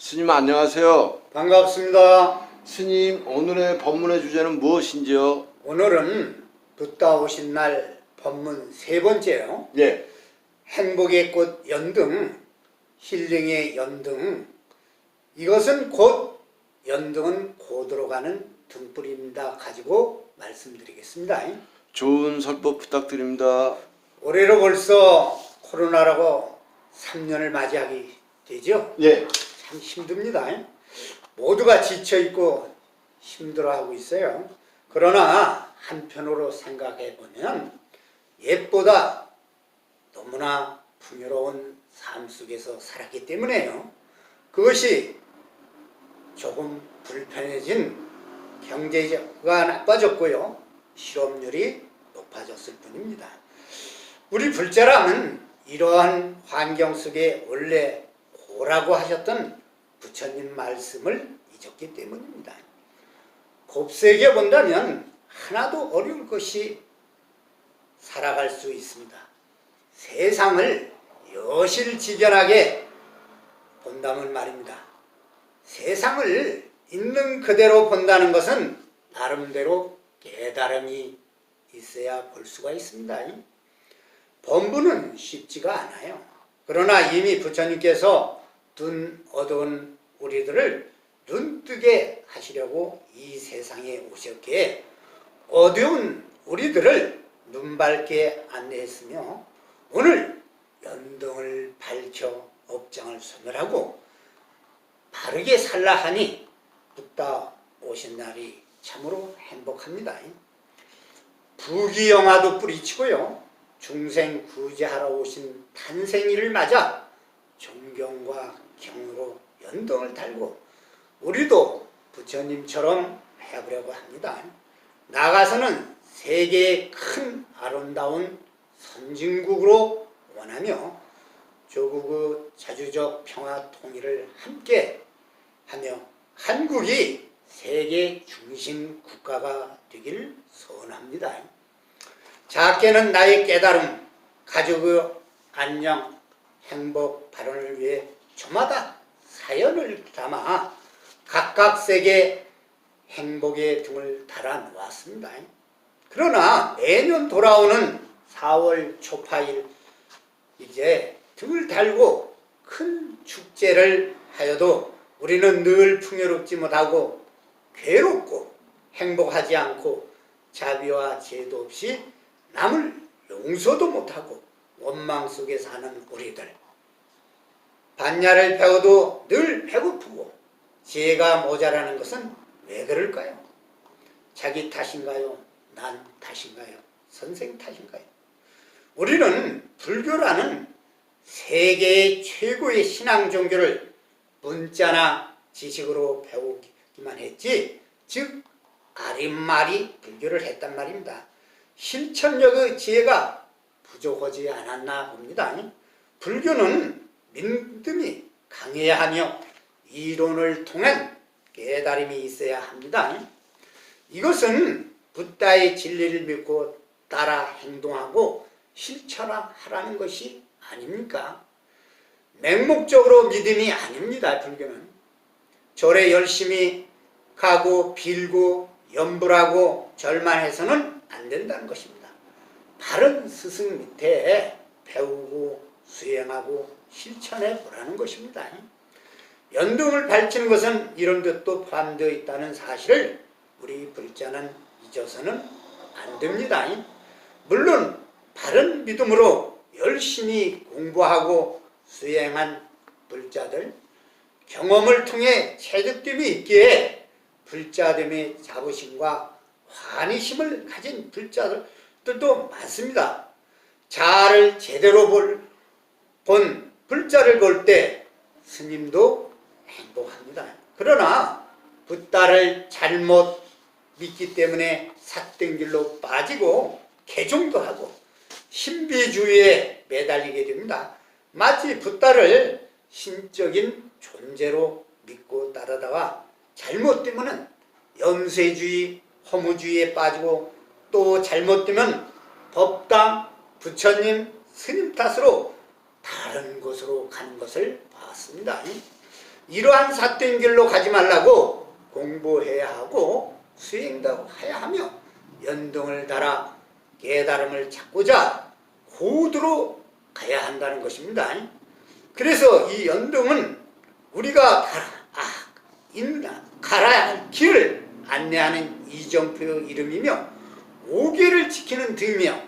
스님 안녕하세요. 반갑습니다. 스님 오늘의 법문의 주제는 무엇인지요? 오늘은 붓다 오신 날 법문 세 번째요. 예. 행복의 꽃 연등, 힐링의 연등. 이것은 곧 연등은 고도로 가는 등불입니다. 가지고 말씀드리겠습니다. 좋은 설법 부탁드립니다. 올해로 벌써 코로나라고 3년을 맞이하게 되죠. 예. 참 힘듭니다. 모두가 지쳐있고 힘들어하고 있어요. 그러나 한편으로 생각해보면 옛보다 너무나 풍요로운 삶 속에서 살았기 때문에요. 그것이 조금 불편해진 경제가 나빠졌고요. 실업률이 높아졌을 뿐입니다. 우리 불자람은 이러한 환경 속에 원래 고라고 하셨던 부처님 말씀을 잊었기 때문입니다. 곱세게 본다면 하나도 어려울 것이 살아갈 수 있습니다. 세상을 여실직연하게 본다면 말입니다. 세상을 있는 그대로 본다는 것은 나름대로 깨달음이 있어야 볼 수가 있습니다. 본부는 쉽지가 않아요. 그러나 이미 부처님께서 눈 어두운 우리들을 눈뜨게 하시려고 이 세상에 오셨기에 어두운 우리들을 눈밝게 안내했으며 오늘 연등을 밝혀 업장을 소멸하고 바르게 살라 하니 붓다 오신 날이 참으로 행복합니다. 부귀영화도 뿌리치고요. 중생 구제하러 오신 탄생일을 맞아 존경과 경으로 연등을 달고 우리도 부처님처럼 해보려고 합니다. 나가서는 세계의 큰 아름다운 선진국으로 원하며 조국의 자주적 평화 통일을 함께 하며 한국이 세계 중심 국가가 되기를 소원합니다. 작게는 나의 깨달음, 가족의 안녕, 행복 발언을 위해 저마다 사연을 담아 각각 세계 행복의 등을 달아 놓았습니다. 그러나 매년 돌아오는 4월 초파일 이제 등을 달고 큰 축제를 하여도 우리는 늘 풍요롭지 못하고 괴롭고 행복하지 않고 자비와 제도 없이 남을 용서도 못하고 원망 속에 사는 우리들. 반야를 배워도 늘 배고프고 지혜가 모자라는 것은 왜 그럴까요? 자기 탓인가요? 난 탓인가요? 선생 탓인가요? 우리는 불교라는 세계의 최고의 신앙 종교를 문자나 지식으로 배우기만 했지, 즉 아린말이 불교를 했단 말입니다. 실천력의 지혜가 부족하지 않았나 봅니다. 불교는 믿음이 강해야 하며 이론을 통한 깨달음이 있어야 합니다. 이것은 붓다의 진리를 믿고 따라 행동하고 실천하라는 것이 아닙니까? 맹목적으로 믿음이 아닙니다. 불교는 절에 열심히 가고 빌고 염불하고 절만 해서는 안 된다는 것입니다. 바른 스승 밑에 배우고 수행하고 실천해 보라는 것입니다. 연등을 밝히는 것은 이런 뜻도 포함되어 있다는 사실을 우리 불자는 잊어서는 안 됩니다. 물론 바른 믿음으로 열심히 공부하고 수행한 불자들, 경험을 통해 체득됨이 있기에 불자됨의 자부심과 환희심을 가진 불자들도 많습니다. 자아를 제대로 본 불자를 볼 때 스님도 행복합니다. 그러나 붓다를 잘못 믿기 때문에 삿된 길로 빠지고 개종도 하고 신비주의에 매달리게 됩니다. 마치 붓다를 신적인 존재로 믿고 따르다가 잘못되면 염세주의, 허무주의에 빠지고 또 잘못되면 법당, 부처님, 스님 탓으로 다른 곳으로 가는 것을 봤습니다. 이러한 삿된 길로 가지 말라고 공부해야 하고 수행도 해야 하며 연등을 달아 깨달음을 찾고자 고도로 가야 한다는 것입니다. 그래서 이 연등은 우리가 가야 할 길을 안내하는 이정표의 이름이며 오계를 지키는 등이며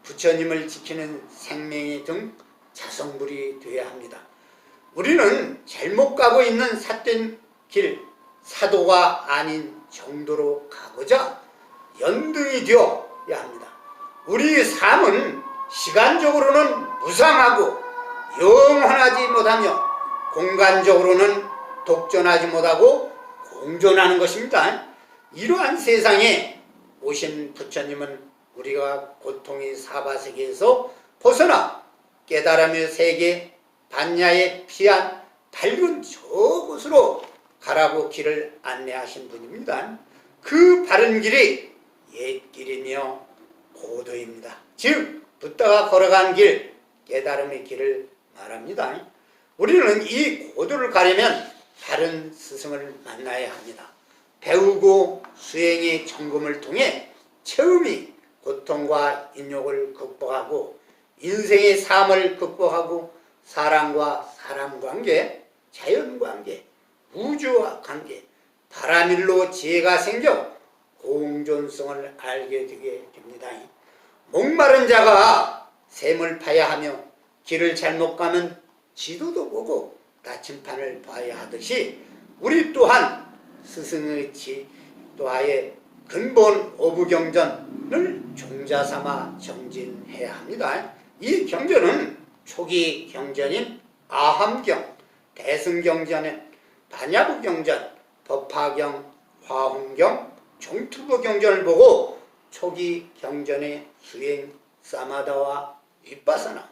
부처님을 지키는 생명의 등 자성불이 되어야 합니다. 우리는 잘못 가고 있는 삿된 길, 사도가 아닌 정도로 가고자 연등이 되어야 합니다. 우리의 삶은 시간적으로는 무상하고 영원하지 못하며 공간적으로는 독존하지 못하고 공존하는 것입니다. 이러한 세상에 오신 부처님은 우리가 고통의 사바세계에서 벗어나 깨달음의 세계 반야에 피한 밝은 저곳으로 가라고 길을 안내하신 분입니다. 그 바른 길이 옛길이며 고도입니다. 즉 붓다가 걸어간 길, 깨달음의 길을 말합니다. 우리는 이 고도를 가려면 바른 스승을 만나야 합니다. 배우고 수행의 점검을 통해 처음이 고통과 인욕을 극복하고 인생의 삶을 극복하고 사람과 사람 관계, 자연 관계, 우주와 관계, 바람일로 지혜가 생겨 공존성을 알게 되게 됩니다. 목마른 자가 샘을 파야 하며 길을 잘못 가면 지도도 보고 나침판을 봐야 하듯이 우리 또한 스승의 지도하에 근본 오부경전을 종자삼아 정진해야 합니다. 이 경전은 초기 경전인 아함경, 대승경전은 반야부경전, 법화경, 화홍경, 종투부경전을 보고 초기 경전의 수행 사마다와 윗바사나,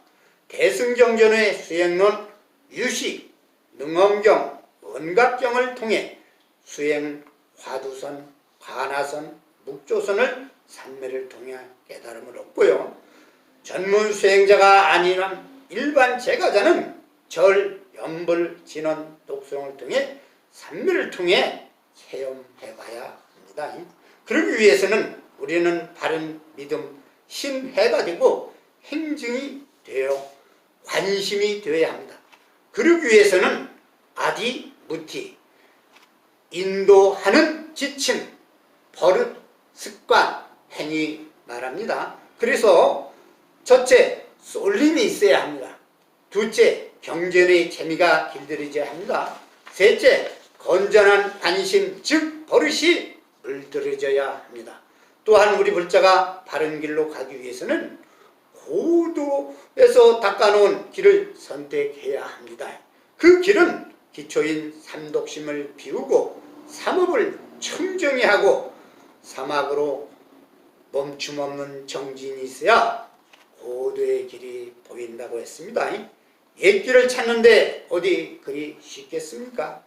대승경전의 수행론 유식, 능엄경, 원각경을 통해 수행 화두선, 관하선, 묵조선을 산매를 통해 깨달음을 얻고요. 전문 수행자가 아닌 일반 제가자는 절, 연불, 진원, 독성을 통해 산매를 통해 체험해봐야 합니다. 그러기 위해서는 우리는 바른 믿음, 신해가 되고 행증이 되어 관심이 되어야 합니다. 그러기 위해서는 아디, 무티, 인도하는 지침, 버릇, 습관, 행위 말합니다. 그래서 첫째, 쏠림이 있어야 합니다. 둘째, 경전의 재미가 길들여져야 합니다. 셋째, 건전한 관심, 즉 버릇이 물들여져야 합니다. 또한 우리 불자가 바른 길로 가기 위해서는 고도에서 닦아놓은 길을 선택해야 합니다. 그 길은 기초인 삼독심을 비우고 삼업을 청정히 하고 사막으로 멈춤없는 정진이 있어야 고도의 길이 보인다고 했습니다. 옛길을 찾는데 어디 그리 쉽겠습니까?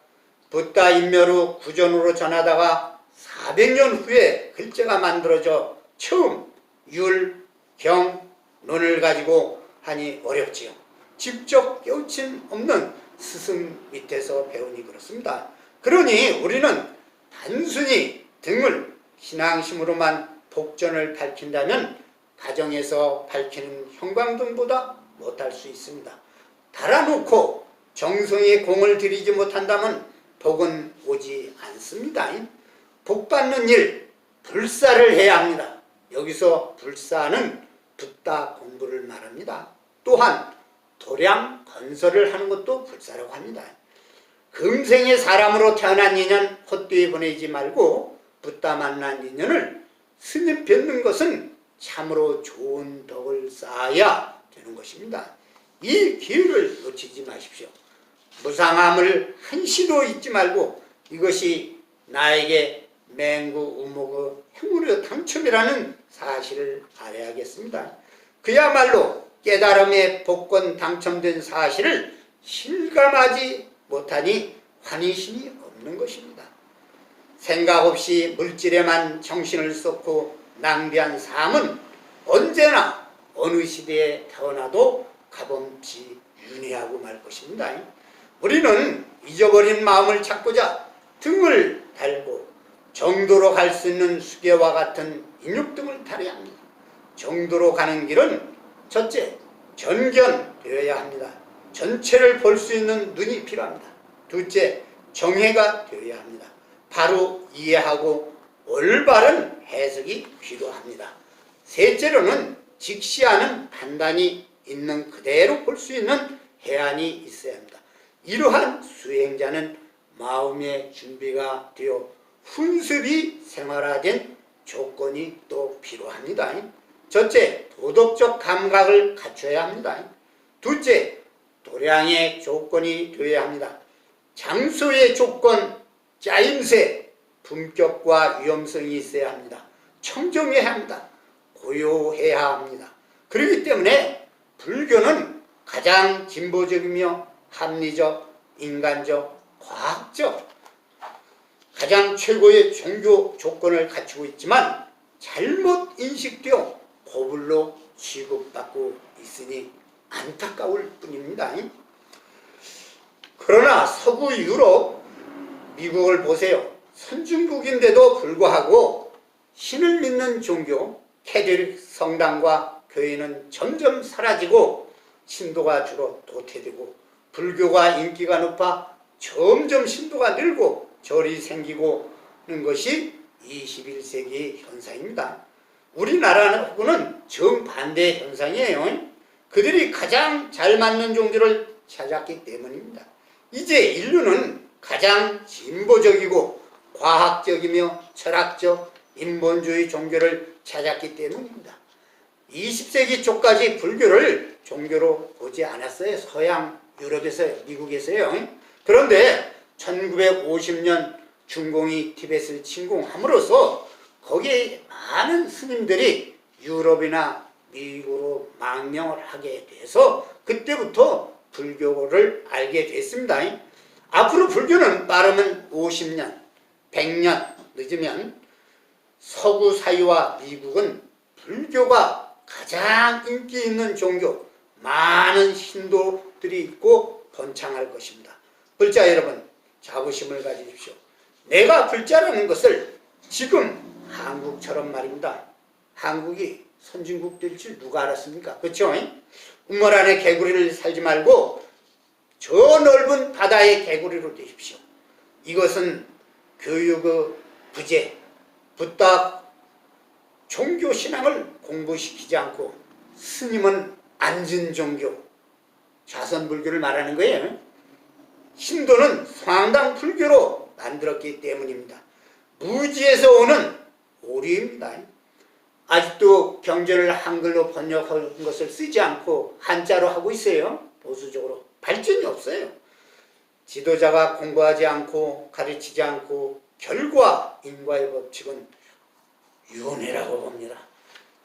붓다 인멸 구전으로 전하다가 400년 후에 글자가 만들어져 처음 율, 경, 논을 가지고 하니 어렵지요. 직접 깨우침 없는 스승 밑에서 배우니 그렇습니다. 그러니 우리는 단순히 등을 신앙심으로만 복전을 밝힌다면 가정에서 밝히는 형광등보다 못할 수 있습니다. 달아놓고 정성의 공을 들이지 못한다면 복은 오지 않습니다. 복 받는 일, 불사를 해야 합니다. 여기서 불사는 붓다 공부를 말합니다. 또한 도량 건설을 하는 것도 불사라고 합니다. 금생의 사람으로 태어난 인연 헛되이 보내지 말고 붓다 만난 인연을 스님 뵙는 것은 참으로 좋은 덕을 쌓아야 되는 것입니다. 이 기회를 놓치지 마십시오. 무상함을 한시도 잊지 말고 이것이 나에게 맹구 우목의 행운의 당첨이라는 사실을 알아야겠습니다. 그야말로 깨달음의 복권 당첨된 사실을 실감하지 못하니 환희심이 없는 것입니다. 생각 없이 물질에만 정신을 쏟고 낭비한 삶은 언제나 어느 시대에 태어나도 값없이 윤회하고 말 것입니다. 우리는 잊어버린 마음을 찾고자 등을 달고 정도로 갈 수 있는 수계와 같은 인육등을 타려야 합니다. 정도로 가는 길은 첫째, 전견되어야 합니다. 전체를 볼 수 있는 눈이 필요합니다. 둘째, 정해가 되어야 합니다. 바로 이해하고 올바른 해석이 필요합니다. 셋째로는 직시하는 판단이 있는 그대로 볼 수 있는 해안이 있어야 합니다. 이러한 수행자는 마음의 준비가 되어 훈습이 생활화된 조건이 또 필요합니다. 첫째, 도덕적 감각을 갖춰야 합니다. 둘째, 도량의 조건이 되어야 합니다. 장소의 조건, 짜임새, 품격과 위험성이 있어야 합니다. 청정해야 합니다. 고요해야 합니다. 그렇기 때문에 불교는 가장 진보적이며 합리적, 인간적, 과학적 가장 최고의 종교 조건을 갖추고 있지만 잘못 인식되어 고불로 취급받고 있으니 안타까울 뿐입니다. 그러나 서구 유럽, 미국을 보세요. 선진국인데도 불구하고 신을 믿는 종교, 캐톨릭 성당과 교회는 점점 사라지고 신도가 주로 도태되고 불교가 인기가 높아 점점 신도가 늘고 절이 생기고 하는 것이 21세기의 현상입니다. 우리나라는 정반대 현상이에요. 그들이 가장 잘 맞는 종교를 찾았기 때문입니다. 이제 인류는 가장 진보적이고 과학적이며 철학적 인본주의 종교를 찾았기 때문입니다. 20세기 초까지 불교를 종교로 보지 않았어요. 서양 유럽에서요, 미국에서요. 그런데 1950년 중공이 티베트를 침공함으로써 거기에 많은 스님들이 유럽이나 미국으로 망명을 하게 돼서 그때부터 불교를 알게 됐습니다. 앞으로 불교는 빠르면 50년, 100년 늦으면 서구 사회와 미국은 불교가 가장 인기 있는 종교, 많은 신도들이 있고 번창할 것입니다. 불자 여러분, 자부심을 가지십시오. 내가 불자라는 것을 지금 한국처럼 말입니다. 한국이 선진국 될 줄 누가 알았습니까? 그렇죠? 우물 안에 개구리를 살지 말고 저 넓은 바다의 개구리로 되십시오. 이것은 교육의 부재, 부탁, 종교신앙을 공부시키지 않고 스님은 앉은 종교, 좌선불교를 말하는 거예요. 신도는 성당 불교로 만들었기 때문입니다. 무지에서 오는 오류입니다. 아직도 경전을 한글로 번역한 것을 쓰지 않고 한자로 하고 있어요. 보수적으로. 발전이 없어요. 지도자가 공부하지 않고 가르치지 않고 결과 인과의 법칙은 윤회라고 봅니다.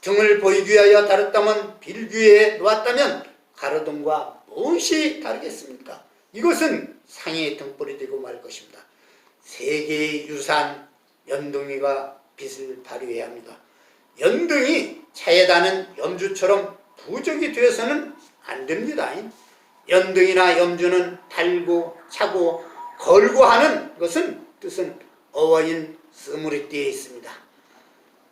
등을 보이기 위하여 다뤘다면 빌기에 놓았다면 가로등과 무엇이 다르겠습니까? 이것은 상해의 등불이 되고 말 것입니다. 세계의 유산 연등이가 빛을 발휘해야 합니다. 연등이 차에 다는 염주처럼 부적이 되어서는 안 됩니다. 연등이나 염주는 달고 차고 걸고 하는 것은 뜻은 어원인 스무리띠에 있습니다.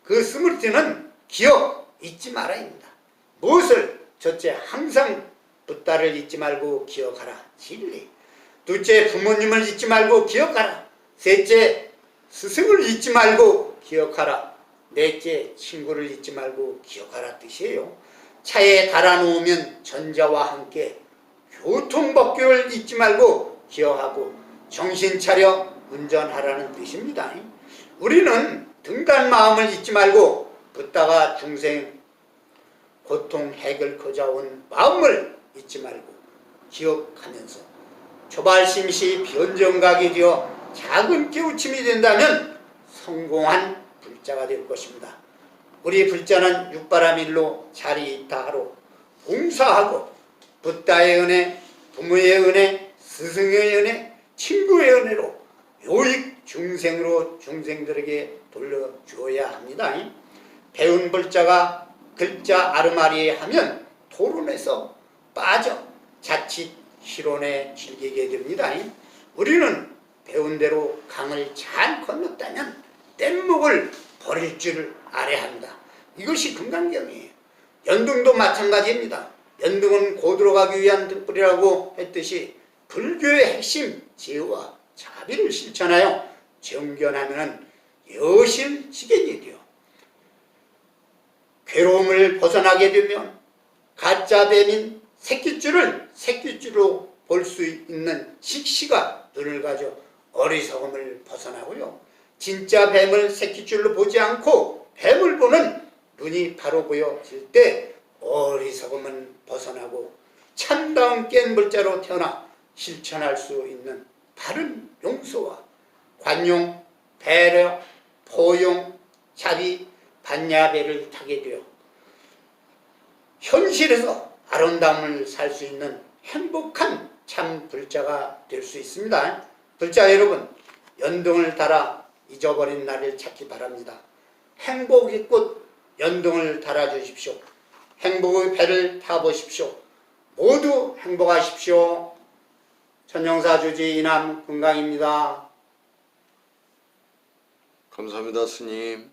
그 스무리띠는 기억 잊지 말아야 합니다. 무엇을? 첫째, 항상 붓다를 잊지 말고 기억하라. 진리. 둘째, 부모님을 잊지 말고 기억하라. 셋째, 스승을 잊지 말고 기억하라. 넷째, 친구를 잊지 말고 기억하라 뜻이에요. 차에 달아놓으면 전자와 함께 교통법규를 잊지 말고 기억하고 정신 차려 운전하라는 뜻입니다. 우리는 등단 마음을 잊지 말고 붓다가 중생 고통 해결코자 온 마음을 잊지 말고 기억하면서 초발심시 변정각이 되어 작은 깨우침이 된다면 성공한 불자가 될 것입니다. 우리 불자는 육바라밀로 자리이타하로 봉사하고 붓다의 은혜, 부모의 은혜, 스승의 은혜, 친구의 은혜로 요익 중생으로 중생들에게 돌려주어야 합니다. 배운 불자가 글자 아르마리 하면 토론에서 빠져 자칫 실온에 즐기게 됩니다. 우리는 배운 대로 강을 잘 건넜다면 뗏목을 버릴 줄 알아야 합니다. 이것이 금강경이에요. 연등도 마찬가지입니다. 연등은 고도로 가기 위한 등불이라고 했듯이 불교의 핵심 제와 자비를 실천하여 정견하면 여실지경이 되어 괴로움을 벗어나게 되면 가짜 뱀인 새끼줄을 새끼줄로 볼 수 있는 식시가 눈을 가져 어리석음을 벗어나고요. 진짜 뱀을 새끼줄로 보지 않고 뱀을 보는 눈이 바로 보여질 때 어리석음은 벗어나고 참다운 깬물자로 태어나 실천할 수 있는 바른 용서와 관용, 배려, 포용, 자비, 반야배를 타게 되어 현실에서 아름다움을 살 수 있는 행복한 참 불자가 될 수 있습니다. 불자 여러분, 연등을 달아 잊어버린 나를 찾기 바랍니다. 행복의 꽃 연등을 달아주십시오. 행복의 배를 타보십시오. 모두 행복하십시오. 천영사주지 이남 금강입니다. 감사합니다, 스님.